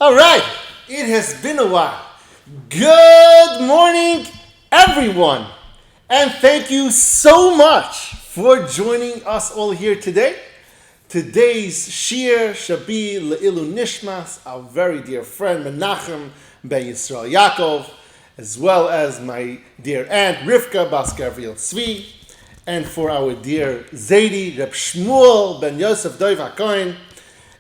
All right, it has been a while. Good morning, everyone. And thank you so much for joining us all here today. Today's shiur Shabi Le'ilu Nishmas, our very dear friend Menachem Ben Yisrael Yaakov, as well as my dear aunt Rivka Bas Gavriel Tzvi, and for our dear Zaidi Reb Shmuel Ben Yosef Dov HaKohen,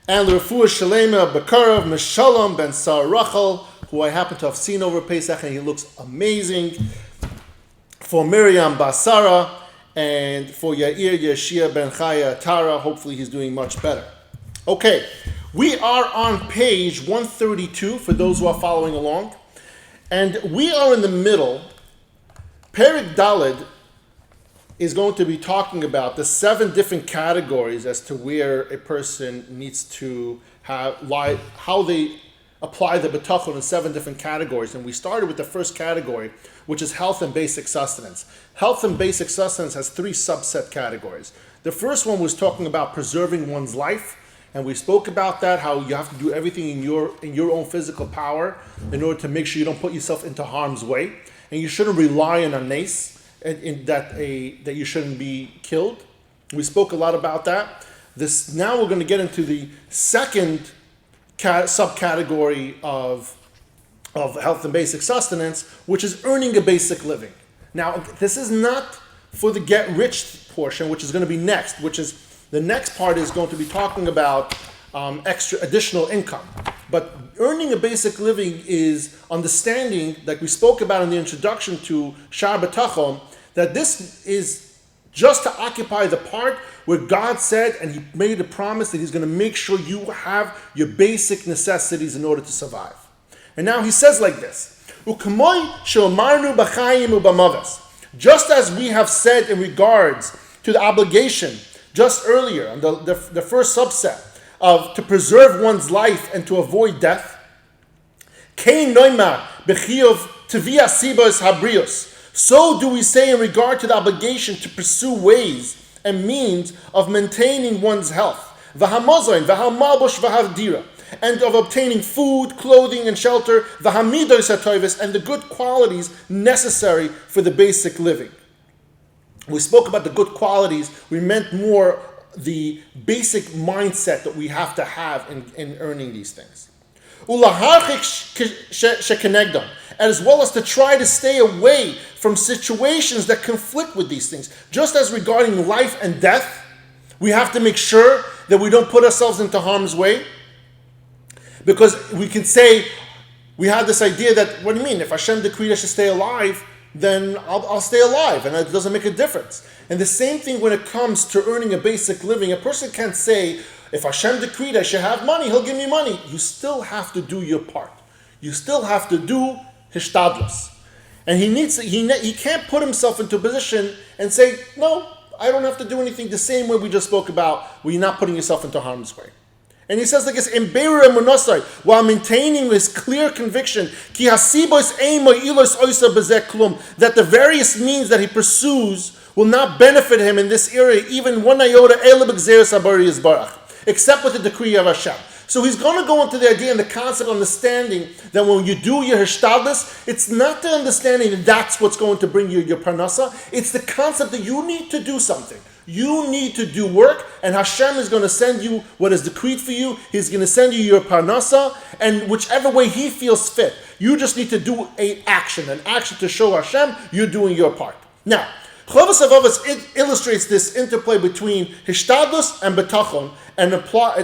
and L'Refuah Shalema Bekarov Meshalom Ben Sar Rachel, who I happen to have seen over Pesach, and he looks amazing. For Miriam Basara, and for Yair Yeshia Ben Chaya Tara, hopefully he's doing much better. Okay, we are on page 132 for those who are following along, and we are in the middle. Perek Daled is going to be talking about the 7 different categories as to where a person needs to have, how they apply the Bitachon in 7 different categories. And we started with the first category, which is health and basic sustenance. Health and basic sustenance has 3 subset categories. The first one was talking about preserving one's life, and we spoke about that, how you have to do everything in your own physical power in order to make sure you don't put yourself into harm's way, and you shouldn't rely on a nace, that you shouldn't be killed. We spoke a lot about that. Now we're going to get into the second subcategory of health and basic sustenance, which is earning a basic living. Now, this is not for the get rich portion, which is going to be next, which is the next part is going to be talking about additional income. But earning a basic living is understanding, like we spoke about in the introduction to Shaar Habitachon, that this is just to occupy the part where God said, and He made a promise that He's going to make sure you have your basic necessities in order to survive. And now He says like this, just as we have said in regards to the obligation just earlier, on the first subset of to preserve one's life and to avoid death, so do we say in regard to the obligation to pursue ways and means of maintaining one's health, and of obtaining food, clothing, and shelter, and the good qualities necessary for the basic living. We spoke about the good qualities. We meant more the basic mindset that we have to have in earning these things. As well as to try to stay away from situations that conflict with these things. Just as regarding life and death, we have to make sure that we don't put ourselves into harm's way. Because we can say, we have this idea that, what do you mean? If Hashem decreed I should stay alive, then I'll stay alive, and it doesn't make a difference. And the same thing when it comes to earning a basic living. A person can't say, if Hashem decreed I should have money, He'll give me money. You still have to do your part. You still have to do hishtadlus. And he can't put himself into a position and say, no, I don't have to do anything, the same way we just spoke about, where you're not putting yourself into harm's way. And he says like this, while maintaining this clear conviction, that the various means that he pursues will not benefit him in this area, even one iota, except with the decree of Hashem. So he's going to go into the idea and the concept of understanding that when you do your hishtadlus, it's not the understanding that that's what's going to bring you your parnasa. It's the concept that you need to do something. You need to do work, and Hashem is going to send you what is decreed for you. He's going to send you your parnasa, and whichever way He feels fit. You just need to do an action to show Hashem you're doing your part. Now, Chovos HaLevavos illustrates this interplay between hishtadlus and bitachon, and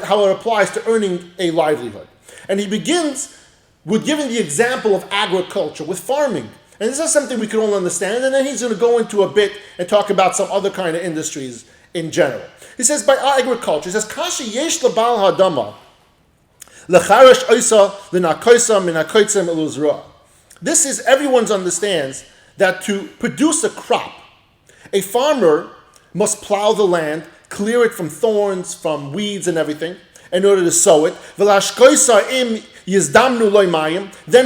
how it applies to earning a livelihood. And he begins with giving the example of agriculture, with farming. And this is something we can all understand, and then he's going to go into a bit and talk about some other kind of industries in general. He says, by agriculture, he says, Kashi yesh lebal ha'adama, lecharesh oisa, l'nakoisa, minakoitza meluzra. This is, everyone understands that to produce a crop, a farmer must plow the land, clear it from thorns, from weeds and everything, in order to sow it. Then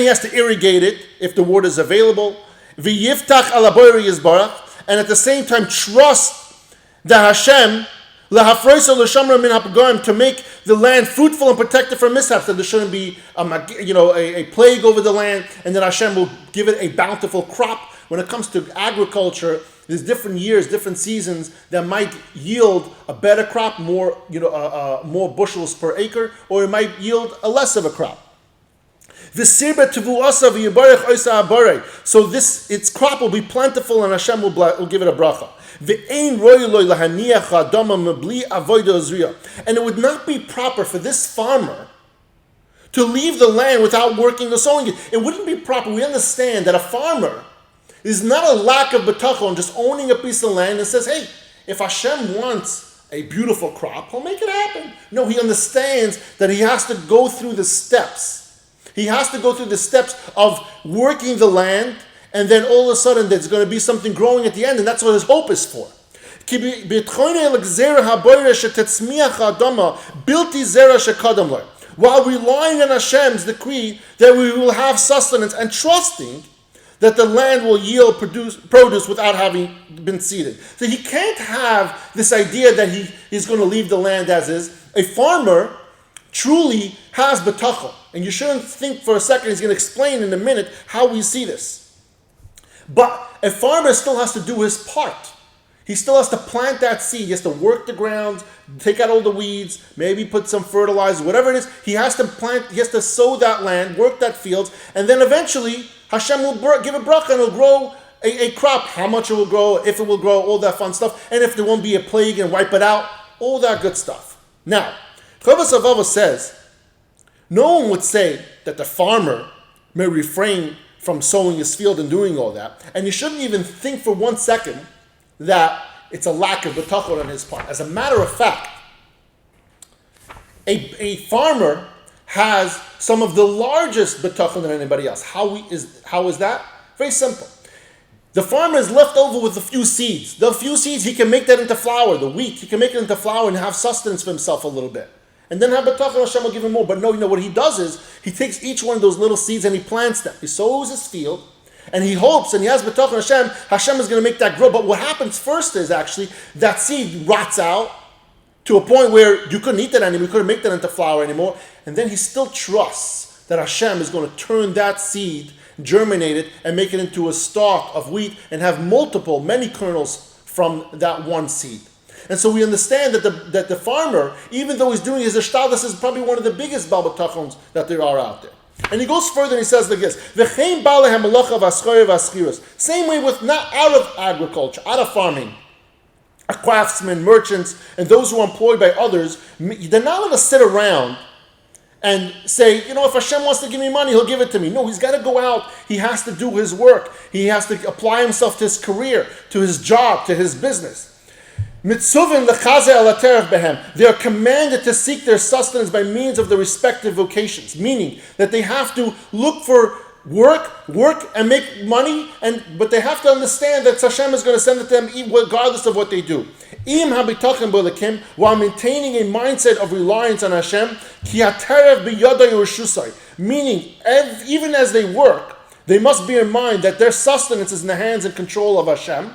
he has to irrigate it if the water is available. And at the same time trust that Hashem To make the land fruitful and protected from mishaps, that there shouldn't be a plague over the land, and then Hashem will give it a bountiful crop. When it comes to agriculture, there's different years, different seasons that might yield a better crop, more bushels per acre, or it might yield a less of a crop. So its crop will be plentiful, and Hashem will give it a bracha. And it would not be proper for this farmer to leave the land without working or sowing it. It wouldn't be proper. We understand that a farmer is not a lack of bitachon, just owning a piece of land and says, hey, if Hashem wants a beautiful crop, he'll make it happen. No, he understands that he has to go through the steps. He has to go through the steps of working the land, and then all of a sudden there's going to be something growing at the end, and that's what his hope is for. While relying on Hashem's decree that we will have sustenance and trusting that the land will yield produce without having been seeded. So he can't have this idea that he's going to leave the land as is. A farmer truly has bitachon. And you shouldn't think for a second, he's going to explain in a minute how we see this. But a farmer still has to do his part. He still has to plant that seed. He has to work the ground, take out all the weeds, maybe put some fertilizer, whatever it is. He has to plant, he has to sow that land, work that field, and then eventually Hashem will give a bracha and it'll grow a crop. How much it will grow, if it will grow, all that fun stuff. And if there won't be a plague and wipe it out, all that good stuff. Now, Chovos HaLevavos says, no one would say that the farmer may refrain from sowing his field and doing all that. And you shouldn't even think for 1 second that it's a lack of bitachon on his part. As a matter of fact, a farmer has some of the largest bitachon than anybody else. How is that? Very simple. The farmer is left over with a few seeds. The few seeds, he can make that into flour. The wheat, he can make it into flour and have sustenance for himself a little bit. And then have bitachon, Hashem will give him more. But no, what he does is, he takes each one of those little seeds and he plants them. He sows his field, and he hopes, and he has bitachon Hashem is going to make that grow. But what happens first is actually, that seed rots out to a point where you couldn't eat that anymore, you couldn't make that into flour anymore. And then he still trusts that Hashem is going to turn that seed, germinate it, and make it into a stalk of wheat, and have many kernels from that one seed. And so we understand that the farmer, even though he's doing his ishtadlus, is probably one of the biggest bal bitachons that there are out there. And he goes further and he says like this, same way with not out of agriculture, out of farming, craftsmen, merchants, and those who are employed by others, they're not allowed to sit around and say, if Hashem wants to give me money, he'll give it to me. No, he's got to go out. He has to do his work. He has to apply himself to his career, to his job, to his business. They are commanded to seek their sustenance by means of the respective vocations, meaning that they have to look for work and make money, but they have to understand that Hashem is going to send it to them regardless of what they do. While maintaining a mindset of reliance on Hashem, meaning even as they work, they must bear in mind that their sustenance is in the hands and control of Hashem.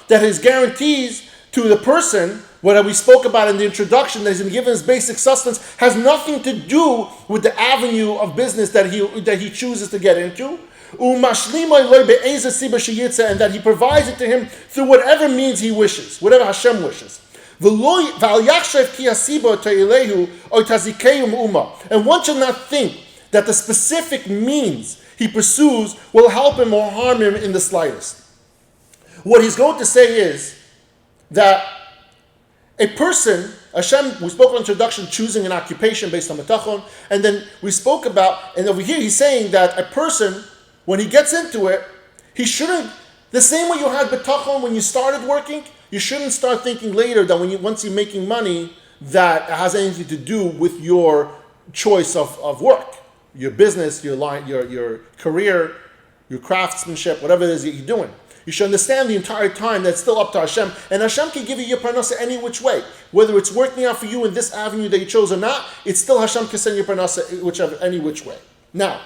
That his guarantees to the person, what we spoke about in the introduction, that he's been given his basic sustenance, has nothing to do with the avenue of business that he chooses to get into. And that he provides it to him through whatever means he wishes, whatever Hashem wishes. And one should not think that the specific means he pursues will help him or harm him in the slightest. What he's going to say is that a person, Hashem, we spoke in the introduction, choosing an occupation based on bitachon, and then we spoke about, and over here he's saying that a person, when he gets into it, he shouldn't, the same way you had bitachon when you started working, you shouldn't start thinking later that once you're making money, that it has anything to do with your choice of work, your business, your career, your craftsmanship, whatever it is that you're doing. You should understand the entire time that it's still up to Hashem. And Hashem can give you your parnasa any which way. Whether it's working out for you in this avenue that you chose or not, it's still Hashem can send you parnasa any which way. Now,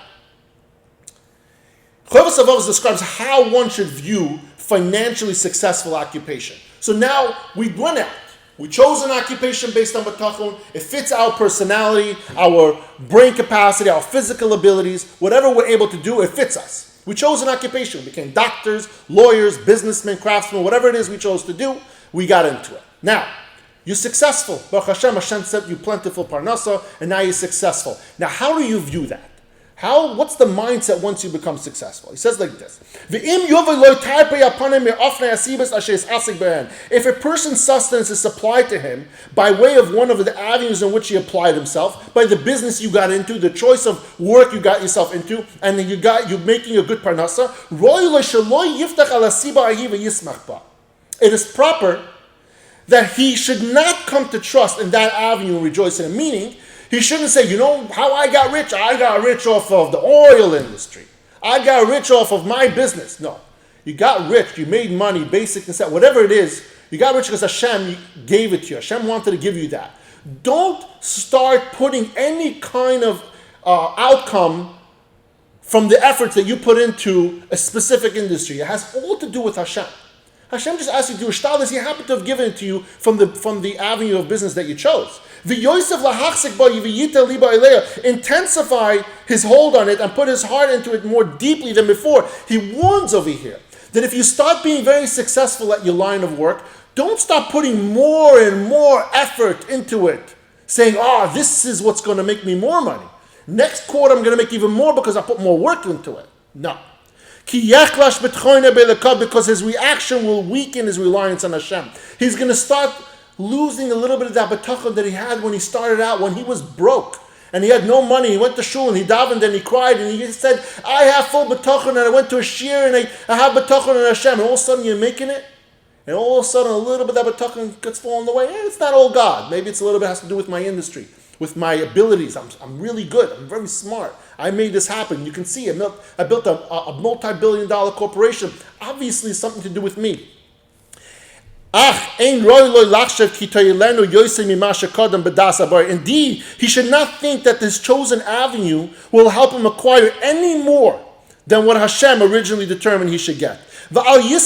Chovos HaLevavos describes how one should view financially successful occupation. So now we went out. We chose an occupation based on Bitachon. It fits our personality, our brain capacity, our physical abilities. Whatever we're able to do, it fits us. We chose an occupation. We became doctors, lawyers, businessmen, craftsmen, whatever it is we chose to do, we got into it. Now, you're successful. Baruch Hashem, Hashem sent you plentiful parnasa, and now you're successful. Now, how do you view that? What's the mindset once you become successful? He says like this. If a person's sustenance is supplied to him by way of one of the avenues in which he applied himself, by the business you got into, the choice of work you got yourself into, and then you're making a good parnasa, it is proper that he should not come to trust in that avenue and rejoice in it. Meaning, he shouldn't say, you know how I got rich? I got rich off of the oil industry. I got rich off of my business. No. You got rich. You made money, basic and set, whatever it is. You got rich because Hashem gave it to you. Hashem wanted to give you that. Don't start putting any kind of outcome from the efforts that you put into a specific industry. It has all to do with Hashem. Hashem just asked you to do a shtalis. He happened to have given it to you from the avenue of business that you chose. Intensify his hold on it and put his heart into it more deeply than before. He warns over here that if you start being very successful at your line of work, don't stop putting more and more effort into it, saying, this is what's going to make me more money. Next quarter I'm going to make even more because I put more work into it. No. Because his reaction will weaken his reliance on Hashem. He's going to start losing a little bit of that bitachon that he had when he started out, when he was broke and he had no money. He went to shul and he davened and he cried and he said, I have full bitachon, and I went to a shiur and I have bitachon and Hashem. And all of a sudden you're making it, and all of a sudden a little bit of that bitachon gets fallen away. It's not all God. Maybe it's a little bit has to do with my industry, with my abilities. I'm really good. I'm very smart. I made this happen. You can see I built a multi-billion-dollar corporation. Obviously, it's something to do with me. Indeed, he should not think that this chosen avenue will help him acquire any more than what Hashem originally determined he should get. He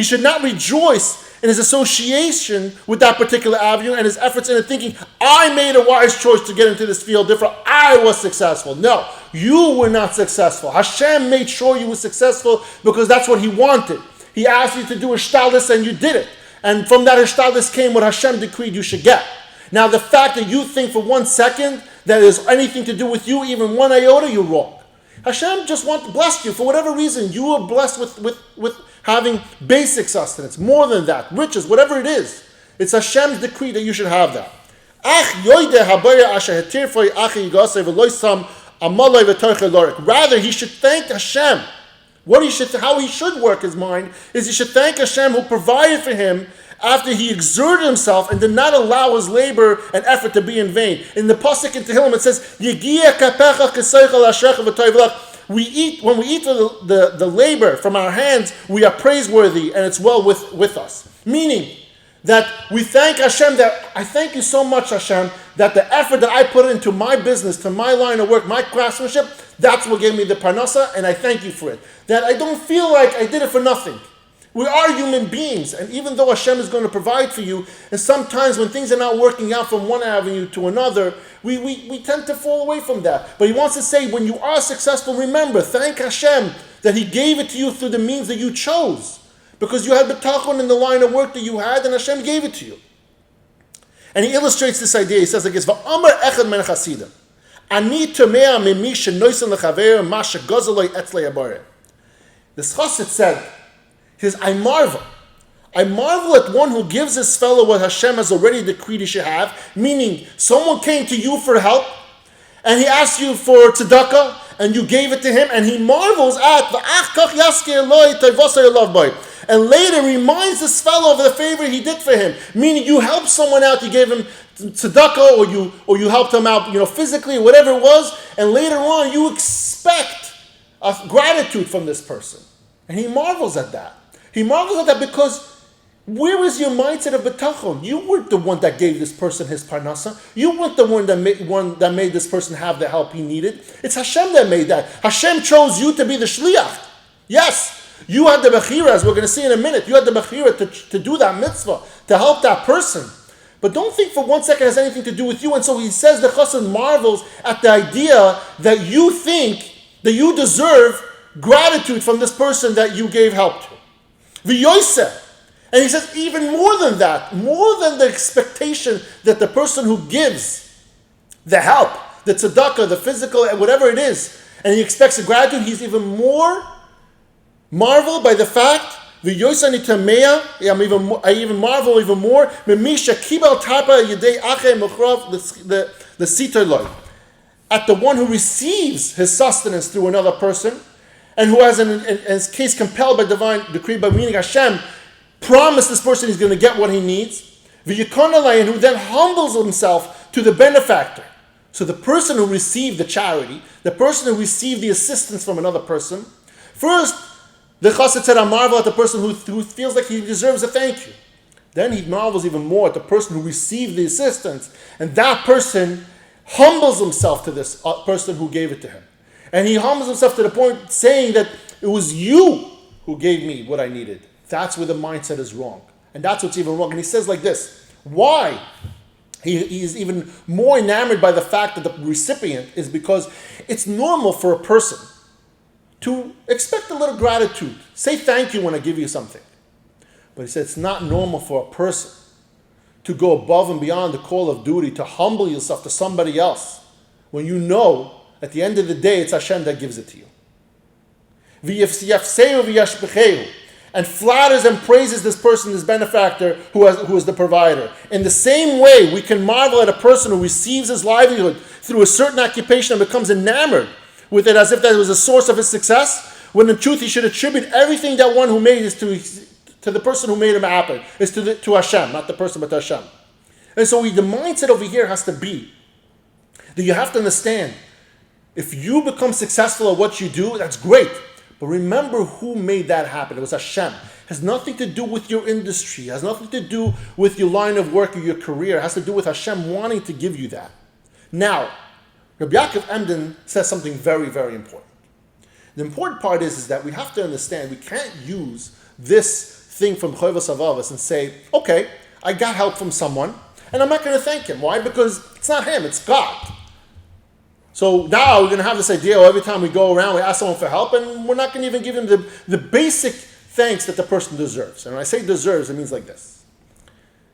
should not rejoice in his association with that particular avenue and his efforts in it, thinking, I made a wise choice to get into this field, therefore I was successful. No, you were not successful. Hashem made sure you were successful because that's what he wanted. He asked you to do a shtalis and you did it. And from that shtalis came what Hashem decreed you should get. Now the fact that you think for 1 second that there's anything to do with you, even one iota, you're wrong. Hashem just blessed you for whatever reason. You were blessed with having basic sustenance, more than that, riches, whatever it is. It's Hashem's decree that you should have that. Rather, he should thank Hashem. How he should work his mind is he should thank Hashem who provided for him after he exerted himself and did not allow his labor and effort to be in vain. In the pasuk in Tehillim it says, when we eat the labor from our hands, we are praiseworthy and it's well with us. Meaning that we thank Hashem, that I thank you so much, Hashem, that the effort that I put into my business, to my line of work, my craftsmanship, that's what gave me the parnasa, and I thank you for it. That I don't feel like I did it for nothing. We are human beings, and even though Hashem is going to provide for you, and sometimes when things are not working out from one avenue to another, we tend to fall away from that. But he wants to say, when you are successful, remember, thank Hashem that he gave it to you through the means that you chose. Because you had bitachon in the line of work that you had, and Hashem gave it to you. And he illustrates this idea. He says like this, V'amar echad men chasidim, ani tomea mimi shenoisen lechaver ma shegozaloi etzlei abare. This chassid said, he says, I marvel at one who gives his fellow what Hashem has already decreed he should have, meaning someone came to you for help, and he asked you for tzedakah, and you gave it to him, and he marvels at and later reminds this fellow of the favor he did for him. Meaning you helped someone out, you gave him tzedakah, or you helped him out, physically, whatever it was, and later on you expect gratitude from this person. And he marvels at that. He marvels at that because where is your mindset of bitachon? You weren't the one that gave this person his parnasa. You weren't the one that made this person have the help he needed. It's Hashem that made that. Hashem chose you to be the shliach. Yes, You had the bechira, as we're going to see in a minute. You had the bechira to do that mitzvah, to help that person. But don't think for 1 second it has anything to do with you. And so he says the chassid marvels at the idea that you think that you deserve gratitude from this person that you gave help to. V'yoseh. And he says even more than that, more than the expectation that the person who gives the help, the tzedakah, the physical, whatever it is, and he expects a gratitude, he's even more marveled by the fact, I even marvel even more, at the one who receives his sustenance through another person, and who has, in his case, compelled by divine decree, by meaning Hashem promised this person he's going to get what he needs, and who then humbles himself to the benefactor. So the person who received the charity, the person who received the assistance from another person, first, the chassid said, I marvel at the person who feels like he deserves a thank you. Then he marvels even more at the person who received the assistance, and that person humbles himself to this person who gave it to him. And he humbles himself to the point saying that it was you who gave me what I needed. That's where the mindset is wrong. And that's what's even wrong. And he says like this, why? He is even more enamored by the fact that the recipient is because it's normal for a person to expect a little gratitude. Say thank you when I give you something. But he said it's not normal for a person to go above and beyond the call of duty, to humble yourself to somebody else, when you know at the end of the day it's Hashem that gives it to you. And flatters and praises this person, this benefactor, who is the provider. In the same way, we can marvel at a person who receives his livelihood through a certain occupation and becomes enamored with it as if that was a source of his success, when in truth he should attribute everything that one who made is to the person who made him happen, is to Hashem, not the person but to Hashem. And so the mindset over here has to be that you have to understand, if you become successful at what you do, that's great. But remember who made that happen. It was Hashem. It has nothing to do with your industry. It has nothing to do with your line of work or your career. It has to do with Hashem wanting to give you that. Now, Rabbi Yaakov Emden says something very, very important. The important part is that we have to understand we can't use this thing from Chovos HaLevavos and say, okay, I got help from someone, and I'm not going to thank him. Why? Because it's not him, it's God. So now we're going to have this idea, every time we go around, we ask someone for help, and we're not going to even give him the basic thanks that the person deserves. And when I say deserves, it means like this.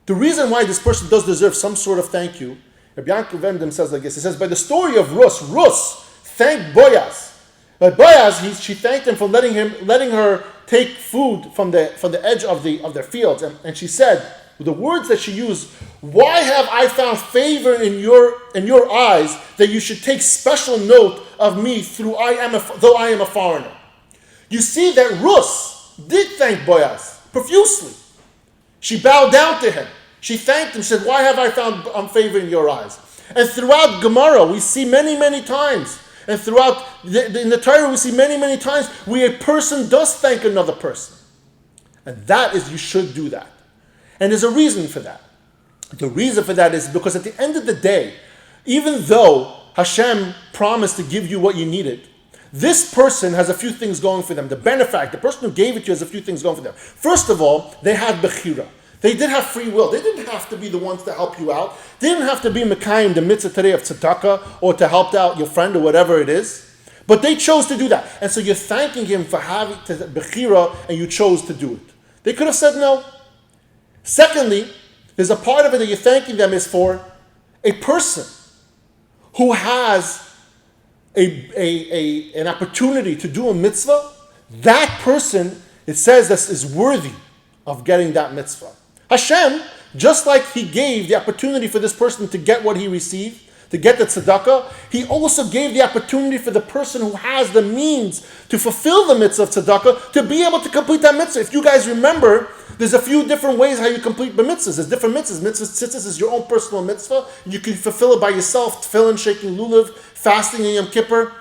The reason why this person does deserve some sort of thank you, Rabbi Yaakov Emden says like this. He says, by the story of Rus thanked Boaz. But Boaz, she thanked him for letting her take food from the edge of their fields. And she said, with the words that she used, why have I found favor in your eyes that you should take special note of me though I am a foreigner? You see that Rus did thank Boaz profusely. She bowed down to him. She thanked him. She said, why have I found favor in your eyes? And throughout Gemara, we see many, many times, and throughout in the Torah, we see many, many times where a person does thank another person. And that is, you should do that. And there's a reason for that. The reason for that is because at the end of the day, even though Hashem promised to give you what you needed, this person has a few things going for them. The benefactor, the person who gave it to you, has a few things going for them. First of all, they had bechira. They did have free will. They didn't have to be the ones to help you out. They didn't have to be Mekayim, the mitzvah today of tzedakah, or to help out your friend or whatever it is. But they chose to do that. And so you're thanking him for having bechira, and you chose to do it. They could have said no. Secondly, there's a part of it that you're thanking them is for a person who has an opportunity to do a mitzvah. That person, it says, that is worthy of getting that mitzvah. Hashem, just like he gave the opportunity for this person to get what he received, to get the tzedakah, he also gave the opportunity for the person who has the means to fulfill the mitzvah of tzedakah to be able to complete that mitzvah. If you guys remember, there's a few different ways how you complete the mitzvahs. There's different mitzvahs. Mitzvah tzitzis is your own personal mitzvah. You can fulfill it by yourself, tefillin, shaking lulav, fasting in Yom Kippur.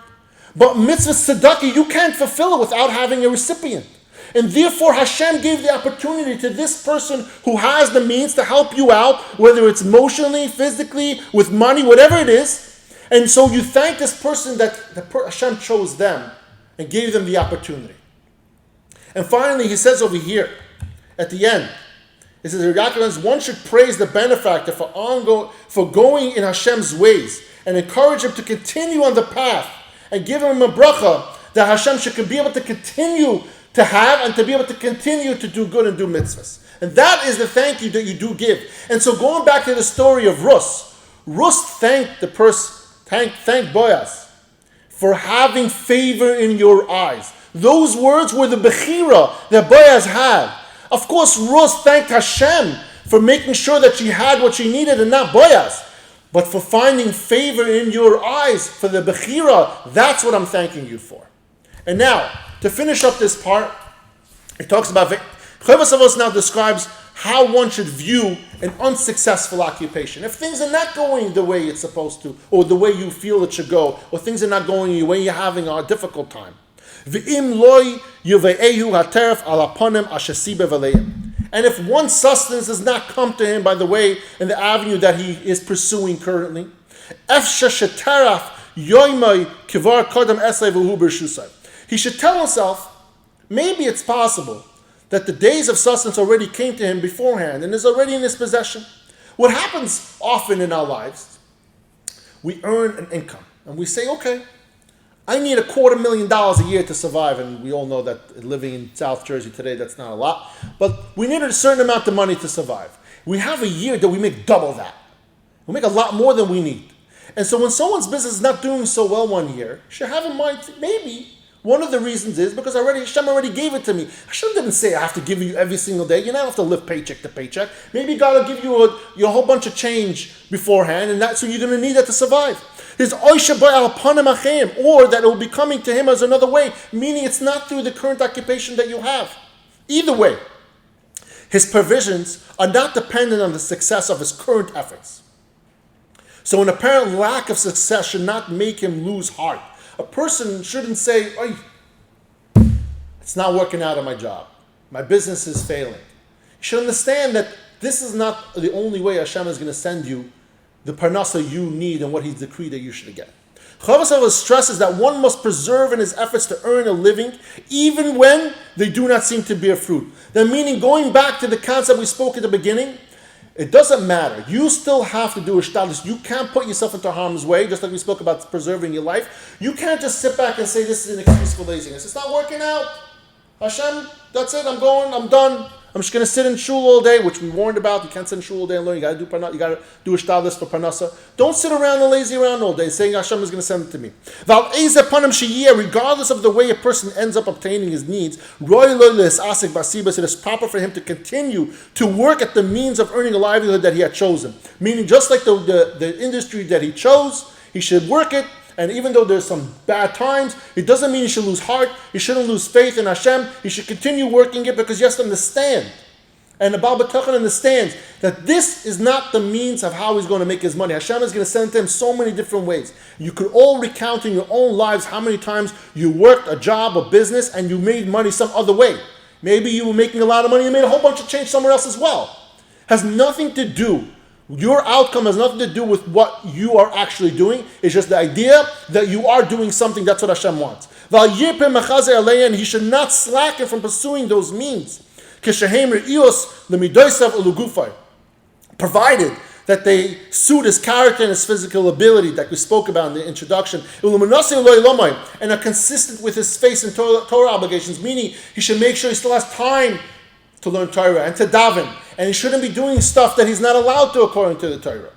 But mitzvah tzedakah, you can't fulfill it without having a recipient. And therefore Hashem gave the opportunity to this person who has the means to help you out, whether it's emotionally, physically, with money, whatever it is. And so you thank this person that Hashem chose them and gave them the opportunity. And finally, he says over here, at the end, he says, one should praise the benefactor for going in Hashem's ways and encourage him to continue on the path and give him a bracha that Hashem should be able to continue to have and to be able to continue to do good and do mitzvahs. And that is the thank you that you do give. And so going back to the story of Rus thanked the person, thanked Boaz for having favor in your eyes. Those words were the bechira that Boaz had. Of course, Rus thanked Hashem for making sure that she had what she needed and not Boaz. But for finding favor in your eyes, for the bechira, that's what I'm thanking you for. And now, to finish up this part, it talks about, Chovos HaLevavos now describes how one should view an unsuccessful occupation. If things are not going the way it's supposed to, or the way you feel it should go, or things are not going the way you're having a difficult time. And if one sustenance does not come to him by the way and the avenue that he is pursuing currently, he should tell himself, maybe it's possible that the days of sustenance already came to him beforehand and is already in his possession. What happens often in our lives, we earn an income and we say, okay, I need $250,000 a year to survive, and we all know that living in South Jersey today, that's not a lot, but we need a certain amount of money to survive. We have a year that we make double that. We make a lot more than we need. And so when someone's business is not doing so well one year, you should have in mind, maybe one of the reasons is because Hashem already gave it to me. Hashem didn't say I have to give you every single day. You don't have to live paycheck to paycheck. Maybe God will give you a whole bunch of change beforehand, and that's what you're going to need that to survive. His or that it will be coming to him as another way, meaning it's not through the current occupation that you have. Either way, his provisions are not dependent on the success of his current efforts. So an apparent lack of success should not make him lose heart. A person shouldn't say, it's not working out at my job. My business is failing. You should understand that this is not the only way Hashem is going to send you the parnasa you need and what he's decreed that you should get. Chovos HaLevavos stresses that one must persevere in his efforts to earn a living even when they do not seem to bear fruit. That meaning, going back to the concept we spoke at the beginning, it doesn't matter. You still have to do a shtadlus. You can't put yourself into harm's way, just like we spoke about preserving your life. You can't just sit back and say this is an excuse for laziness. It's not working out. Hashem, that's it. I'm done. I'm just going to sit in shul all day, which we warned about. You can't sit in shul all day and learn. You got to do a shtadlus for parnasa. Don't sit around and lazy around all day saying Hashem is going to send it to me. Regardless of the way a person ends up obtaining his needs, it is proper for him to continue to work at the means of earning a livelihood that he had chosen. Meaning, just like the industry that he chose, he should work it. And even though there's some bad times, it doesn't mean he should lose heart. He shouldn't lose faith in Hashem. He should continue working it because he has to understand. And the Bitachon understands that this is not the means of how he's going to make his money. Hashem is going to send to him so many different ways. You could all recount in your own lives how many times you worked a job or business and you made money some other way. Maybe you were making a lot of money and made a whole bunch of change somewhere else as well. Has nothing to do. Your outcome has nothing to do with what you are actually doing. It's just the idea that you are doing something. That's what Hashem wants. And he should not slacken from pursuing those means. Provided that they suit his character and his physical ability, that we spoke about in the introduction, and are consistent with his faith and Torah obligations, meaning he should make sure he still has time to learn Torah and to daven, and he shouldn't be doing stuff that he's not allowed to according to the Torah.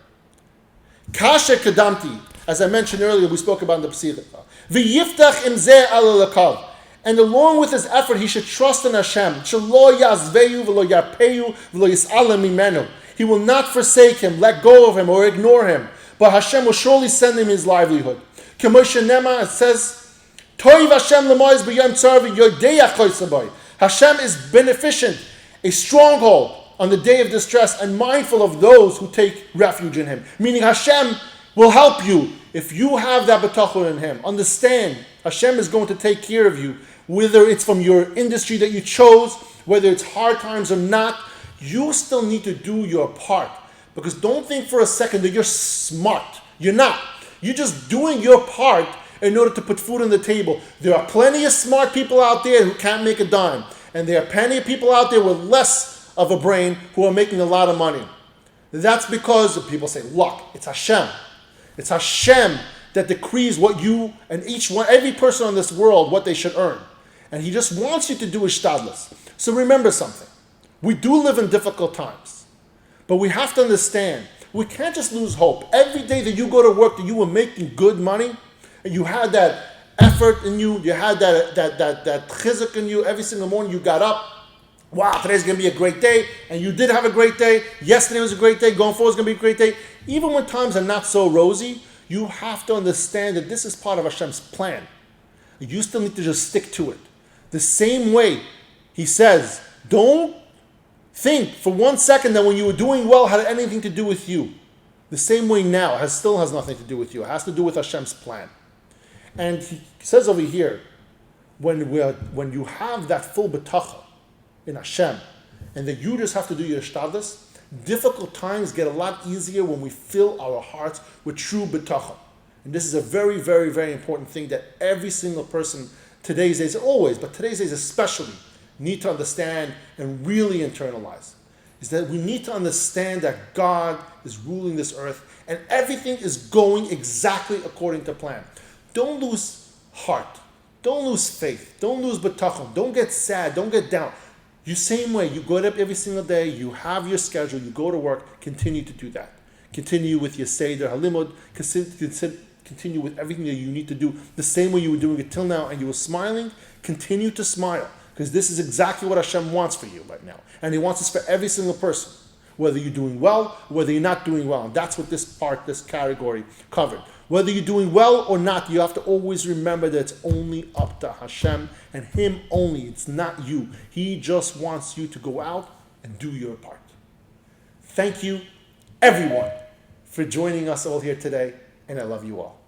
Kasher kadamti, as I mentioned earlier, we spoke about in the Pesach. V'yiftach imzeh al. And along with his effort, he should trust in Hashem. Shelo yazveyu v'lo yarpeyu v'lo yis'alem mimenu. He will not forsake him, let go of him, or ignore him. But Hashem will surely send him his livelihood. K'moshe Nema, it says, Toiv Hashem l'moiz b'yom tzar v'yodei achoysaboy. Hashem is beneficent, a stronghold on the day of distress, and mindful of those who take refuge in him. Meaning Hashem will help you if you have that bitachon in him. Understand, Hashem is going to take care of you, whether it's from your industry that you chose, whether it's hard times or not. You still need to do your part. Because don't think for a second that you're smart. You're not. You're just doing your part in order to put food on the table. There are plenty of smart people out there who can't make a dime. And there are plenty of people out there with less of a brain who are making a lot of money. That's because people say, luck. It's Hashem. It's Hashem that decrees what you and every person on this world, what they should earn. And he just wants you to do ishtadlus. So remember something. We do live in difficult times. But we have to understand, we can't just lose hope. Every day that you go to work, that you were making good money, and you had that effort in you, you had that chizuk in you, every single morning you got up, wow, today's going to be a great day, and you did have a great day. Yesterday was a great day. Going forward is going to be a great day. Even when times are not so rosy, you have to understand that this is part of Hashem's plan. You still need to just stick to it. The same way he says, don't think for 1 second that when you were doing well had anything to do with you. The same way now still has nothing to do with you. It has to do with Hashem's plan. And he says over here, when you have that full bitachon in Hashem, and that you just have to do your ishtadlus, difficult times get a lot easier when we fill our hearts with true bitachon. And this is a very, very, very important thing that every single person today's days, always, but today's days especially, need to understand and really internalize. Is that we need to understand that God is ruling this earth and everything is going exactly according to plan. Don't lose heart. Don't lose faith. Don't lose bitachon. Don't get sad. Don't get down. You same way, you go up every single day, you have your schedule, you go to work, continue to do that. Continue with your Seder Halimud, continue with everything that you need to do the same way you were doing it till now, and you were smiling, continue to smile, because this is exactly what Hashem wants for you right now. And He wants this for every single person, whether you're doing well, whether you're not doing well. And that's what this category covered. Whether you're doing well or not, you have to always remember that it's only up to Hashem and Him only. It's not you. He just wants you to go out and do your part. Thank you, everyone, for joining us all here today, and I love you all.